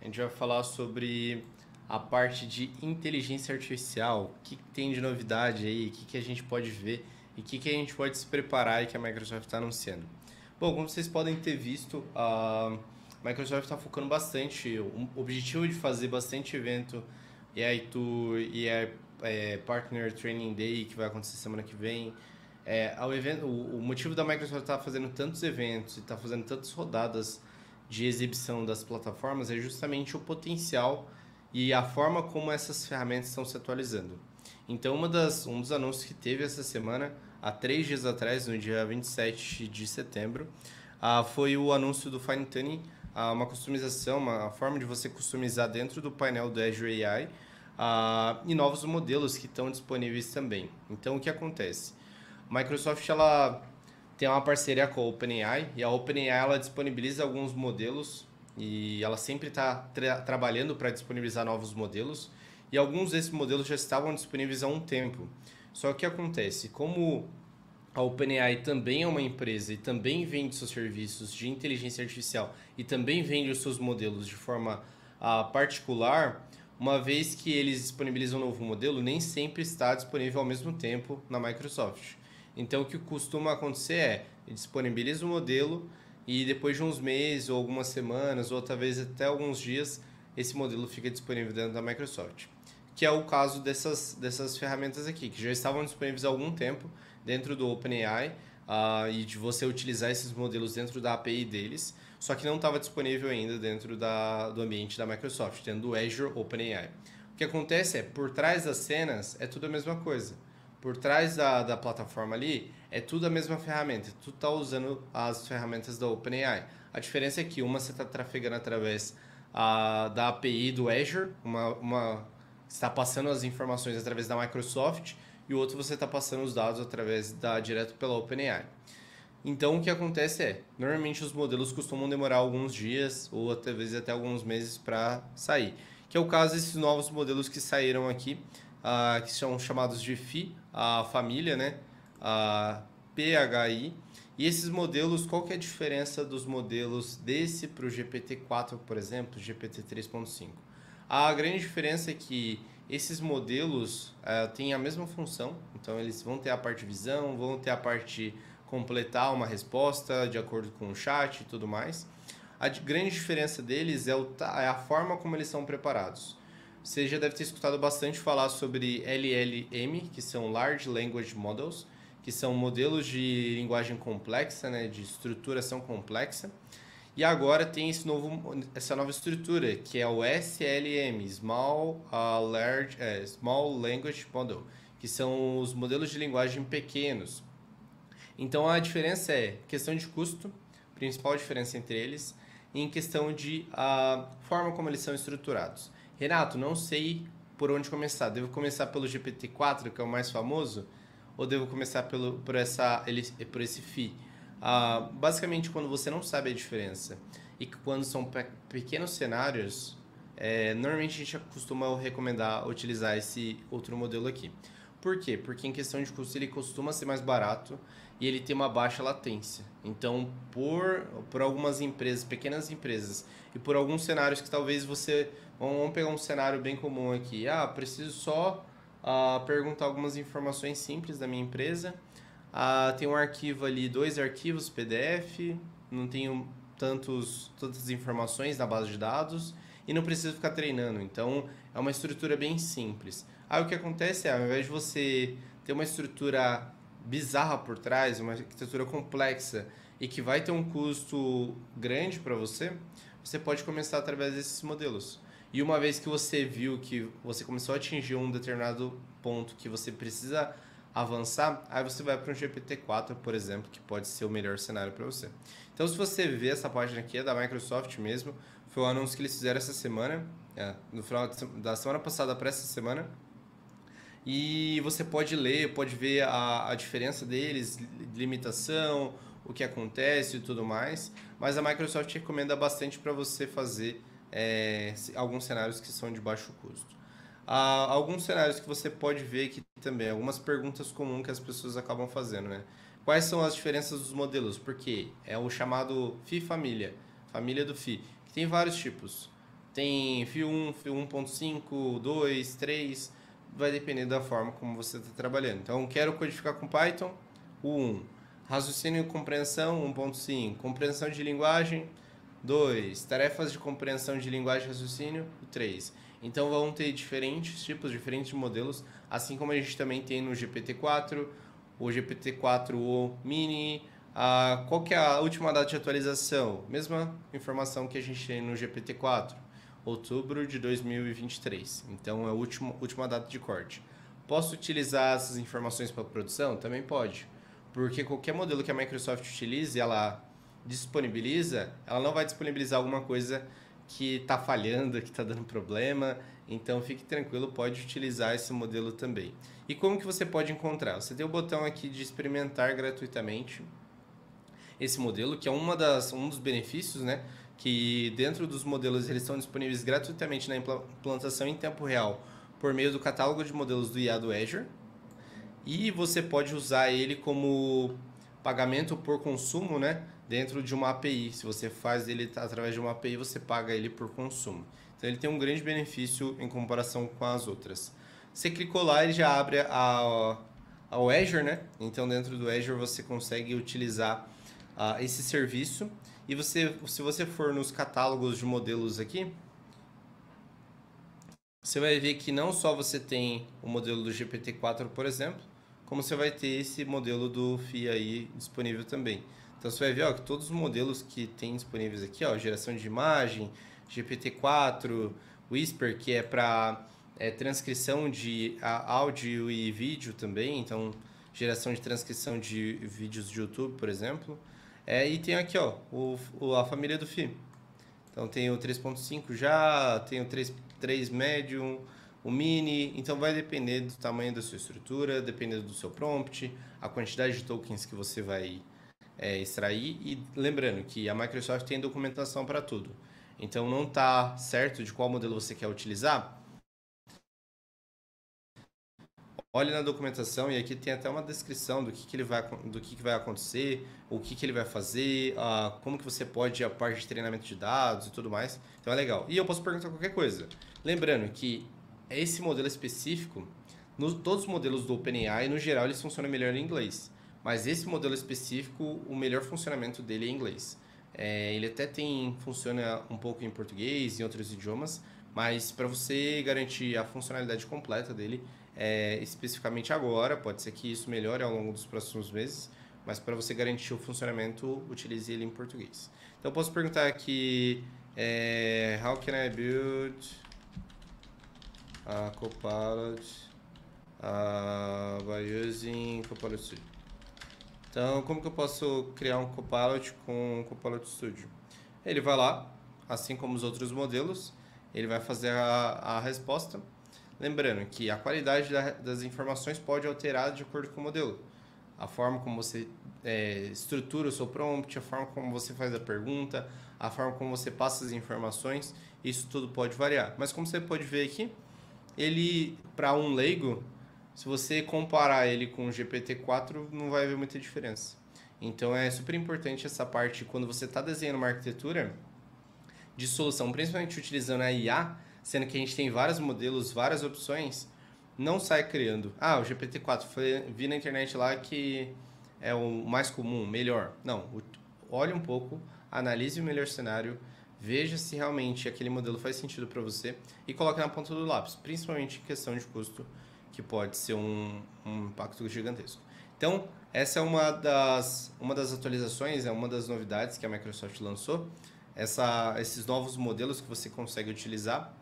A gente vai falar sobre a parte de inteligência artificial, o que tem de novidade aí, o que a gente pode ver e o que a gente pode se preparar e que a Microsoft está anunciando. Bom, como vocês podem ter visto, a Microsoft está focando bastante, o objetivo de fazer bastante evento AI Tour e Partner Training Day, que vai acontecer semana que vem. O motivo da Microsoft estar fazendo tantos eventos e estar fazendo tantas rodadas de exibição das plataformas é justamente o potencial e a forma como essas ferramentas estão se atualizando. Então, um dos anúncios que teve essa semana, há 3 dias atrás, no dia 27 de setembro, foi o anúncio do Fine Tuning, uma customização, uma forma de você customizar dentro do painel do Azure AI e novos modelos que estão disponíveis também. Então, o que acontece? A Microsoft ela tem uma parceria com a OpenAI e a OpenAI ela disponibiliza alguns modelos e ela sempre está trabalhando para disponibilizar novos modelos e alguns desses modelos já estavam disponíveis há um tempo. Só que o que acontece? Como a OpenAI também é uma empresa e também vende seus serviços de inteligência artificial e também vende os seus modelos de forma particular, uma vez que eles disponibilizam um novo modelo, nem sempre está disponível ao mesmo tempo na Microsoft. Então, o que costuma acontecer é disponibiliza o modelo e depois de uns meses ou algumas semanas ou talvez até alguns dias, esse modelo fica disponível dentro da Microsoft. Que é o caso dessas ferramentas aqui, que já estavam disponíveis há algum tempo dentro do OpenAI e de você utilizar esses modelos dentro da API deles, só que não estava disponível ainda dentro do ambiente da Microsoft, dentro do Azure OpenAI. O que acontece é, por trás das cenas, é tudo a mesma coisa. Por trás da plataforma ali, é tudo a mesma ferramenta. Tu está usando as ferramentas da OpenAI. A diferença é que uma você está trafegando através da API do Azure, está passando as informações através da Microsoft, e o outro você está passando os dados direto pela OpenAI. Então o que acontece é, normalmente os modelos costumam demorar alguns dias ou até vezes até alguns meses para sair. Que é o caso desses novos modelos que saíram aqui, que são chamados de FI, a família, né? A PHI. E esses modelos, qual que é a diferença dos modelos desse para o GPT-4, por exemplo, GPT 3.5? A grande diferença é que esses modelos têm a mesma função, então eles vão ter a parte de visão, vão ter a parte de completar uma resposta de acordo com o chat e tudo mais. A grande diferença deles é a forma como eles são preparados. Você já deve ter escutado bastante falar sobre LLM, que são Large Language Models, que são modelos de linguagem complexa, né, de estruturação complexa. E agora tem essa nova estrutura, que é o SLM, Small Language Model, que são os modelos de linguagem pequenos. Então a diferença é questão de custo, principal diferença entre eles, e em questão de forma como eles são estruturados. Renato, não sei por onde começar. Devo começar pelo GPT-4, que é o mais famoso, ou devo começar por esse FI? Basicamente, quando você não sabe a diferença e quando são pequenos cenários, normalmente a gente costuma recomendar utilizar esse outro modelo aqui. Por quê? Porque em questão de custo ele costuma ser mais barato e ele tem uma baixa latência. Então, por algumas empresas, pequenas empresas, e por alguns cenários que talvez você... Vamos pegar um cenário bem comum aqui. Preciso só perguntar algumas informações simples da minha empresa. Tem um arquivo ali, 2 arquivos PDF, não tenho tantas informações na base de dados e não preciso ficar treinando. Então, é uma estrutura bem simples. Aí o que acontece ao invés de você ter uma estrutura bizarra por trás, uma arquitetura complexa e que vai ter um custo grande para você, você pode começar através desses modelos. E uma vez que você viu que você começou a atingir um determinado ponto que você precisa avançar, aí você vai para um GPT-4, por exemplo, que pode ser o melhor cenário para você. Então, se você ver essa página aqui, é da Microsoft mesmo, foi o anúncio que eles fizeram essa semana, no final da semana passada para essa semana, e você pode ler, pode ver a diferença deles, limitação, o que acontece e tudo mais. Mas a Microsoft recomenda bastante para você fazer alguns cenários que são de baixo custo. Alguns cenários que você pode ver aqui também, algumas perguntas comuns que as pessoas acabam fazendo, né? Quais são as diferenças dos modelos? Porque é o chamado FI família, família do FI, que tem vários tipos. Tem fio 1, fio 1.5, 2, 3, vai depender da forma como você está trabalhando. Então, quero codificar com Python, o 1. Raciocínio e compreensão, 1.5. Compreensão de linguagem, 2. Tarefas de compreensão de linguagem e raciocínio, 3. Então, vão ter diferentes tipos, diferentes modelos, assim como a gente também tem no GPT-4, o GPT-4o Mini. Qual que é a última data de atualização? Mesma informação que a gente tem no GPT-4, outubro de 2023. Então, é a última data de corte. Posso utilizar essas informações para produção? Também pode. Porque qualquer modelo que a Microsoft utilize, ela disponibiliza, ela não vai disponibilizar alguma coisa que está falhando, que está dando problema. Então, fique tranquilo, pode utilizar esse modelo também. E como que você pode encontrar? Você tem o botão aqui de experimentar gratuitamente esse modelo, que é um dos benefícios, né? Que dentro dos modelos eles estão disponíveis gratuitamente na implantação em tempo real por meio do catálogo de modelos do IA do Azure. E você pode usar ele como pagamento por consumo, né? Dentro de uma API. Se você faz ele através de uma API, você paga ele por consumo. Então ele tem um grande benefício em comparação com as outras. Você clicou lá, ele já abre ao Azure, né? Então dentro do Azure você consegue utilizar esse serviço. E se você for nos catálogos de modelos aqui, você vai ver que não só você tem o modelo do GPT-4, por exemplo, como você vai ter esse modelo do FIA aí disponível também. Então você vai ver que todos os modelos que tem disponíveis aqui, geração de imagem, GPT-4, Whisper, que é para transcrição de áudio e vídeo também, então geração de transcrição de vídeos de YouTube, por exemplo. E tem aqui a família do FI. Então tem o 3.5 já, tem o 3 Medium, o Mini. Então vai depender do tamanho da sua estrutura, dependendo do seu prompt, a quantidade de tokens que você vai extrair. E lembrando que a Microsoft tem documentação para tudo. Então não está certo de qual modelo você quer utilizar. Olhe na documentação e aqui tem até uma descrição do que vai acontecer, o que ele vai fazer, como que você pode ir a parte de treinamento de dados e tudo mais. Então é legal. E eu posso perguntar qualquer coisa. Lembrando que esse modelo específico, todos os modelos do OpenAI, no geral, eles funcionam melhor em inglês. Mas esse modelo específico, o melhor funcionamento dele é em inglês. Ele até funciona um pouco em português e em outros idiomas, mas para você garantir a funcionalidade completa dele, especificamente agora, pode ser que isso melhore ao longo dos próximos meses, mas para você garantir o funcionamento, utilize ele em português. Então, eu posso perguntar aqui, how can I build a Copilot by using Copilot Studio? Então, como que eu posso criar um Copilot com o Copilot Studio? Ele vai lá, assim como os outros modelos, ele vai fazer a resposta. Lembrando que a qualidade das informações pode alterar de acordo com o modelo. A forma como você estrutura o seu prompt, a forma como você faz a pergunta, a forma como você passa as informações, isso tudo pode variar. Mas como você pode ver aqui, ele, para um leigo, se você comparar ele com o GPT-4, não vai haver muita diferença. Então é super importante essa parte, quando você está desenhando uma arquitetura de solução, principalmente utilizando a IA, sendo que a gente tem vários modelos, várias opções, não sai criando. O GPT-4, vi na internet lá que é o mais comum, melhor. Não, olhe um pouco, analise o melhor cenário, veja se realmente aquele modelo faz sentido para você e coloque na ponta do lápis, principalmente em questão de custo, que pode ser um impacto gigantesco. Então, essa é uma das atualizações, uma das novidades que a Microsoft lançou, esses novos modelos que você consegue utilizar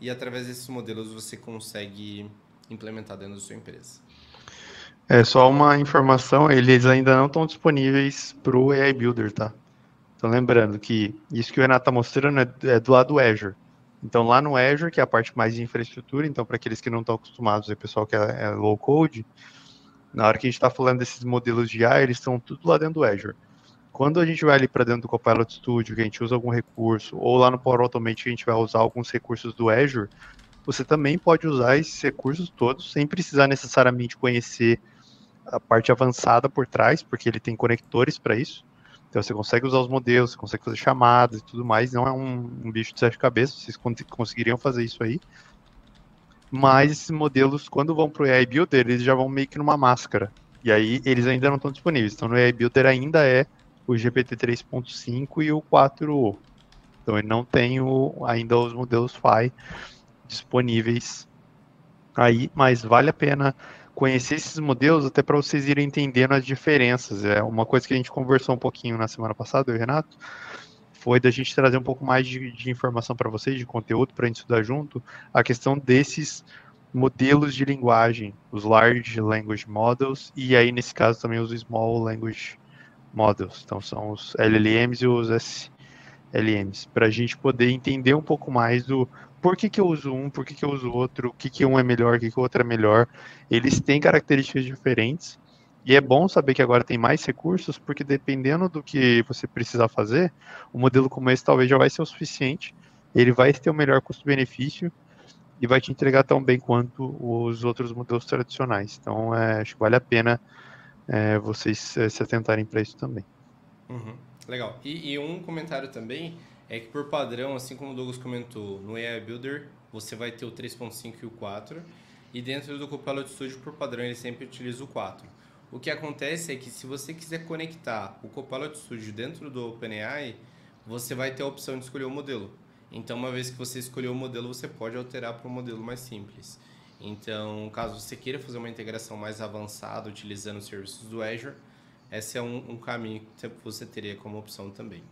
e através desses modelos você consegue implementar dentro da sua empresa. Só uma informação, eles ainda não estão disponíveis para o AI Builder, tá? Então lembrando que isso que o Renato está mostrando é do lado do Azure. Então lá no Azure, que é a parte mais de infraestrutura, então para aqueles que não estão acostumados, o pessoal que é low code, na hora que a gente está falando desses modelos de AI, eles estão tudo lá dentro do Azure. Quando a gente vai ali para dentro do Copilot Studio, que a gente usa algum recurso, ou lá no Power Automate que a gente vai usar alguns recursos do Azure, você também pode usar esses recursos todos sem precisar necessariamente conhecer a parte avançada por trás, porque ele tem conectores para isso. Então você consegue usar os modelos, você consegue fazer chamadas e tudo mais, não é um bicho de sete cabeças, vocês conseguiriam fazer isso aí. Mas esses modelos, quando vão para o AI Builder, eles já vão meio que numa máscara. E aí eles ainda não estão disponíveis. Então no AI Builder ainda é o GPT 3.5 e o 4o. Então ele não tem ainda os modelos Phi disponíveis aí, mas vale a pena conhecer esses modelos até para vocês irem entendendo as diferenças. É uma coisa que a gente conversou um pouquinho na semana passada, eu e o Renato, foi da gente trazer um pouco mais de informação para vocês, de conteúdo para a gente estudar junto, a questão desses modelos de linguagem, os Large Language Models, e aí nesse caso também os Small Language Models, então são os LLMs e os SLMs, para a gente poder entender um pouco mais do por que eu uso um, por que eu uso outro, o que um é melhor, o que o outro é melhor. Eles têm características diferentes, e é bom saber que agora tem mais recursos, porque dependendo do que você precisar fazer, um modelo como esse talvez já vai ser o suficiente, ele vai ter o melhor custo-benefício e vai te entregar tão bem quanto os outros modelos tradicionais. Então, acho que vale a pena vocês se atentarem para isso também. Uhum. Legal. E um comentário também é que por padrão, assim como o Douglas comentou, no AI Builder você vai ter o 3.5 e o 4, e dentro do Copilot Studio, por padrão, ele sempre utiliza o 4. O que acontece é que se você quiser conectar o Copilot Studio dentro do OpenAI, você vai ter a opção de escolher o modelo. Então, uma vez que você escolheu o modelo, você pode alterar para um modelo mais simples. Então, caso você queira fazer uma integração mais avançada utilizando os serviços do Azure, esse é um caminho que você teria como opção também.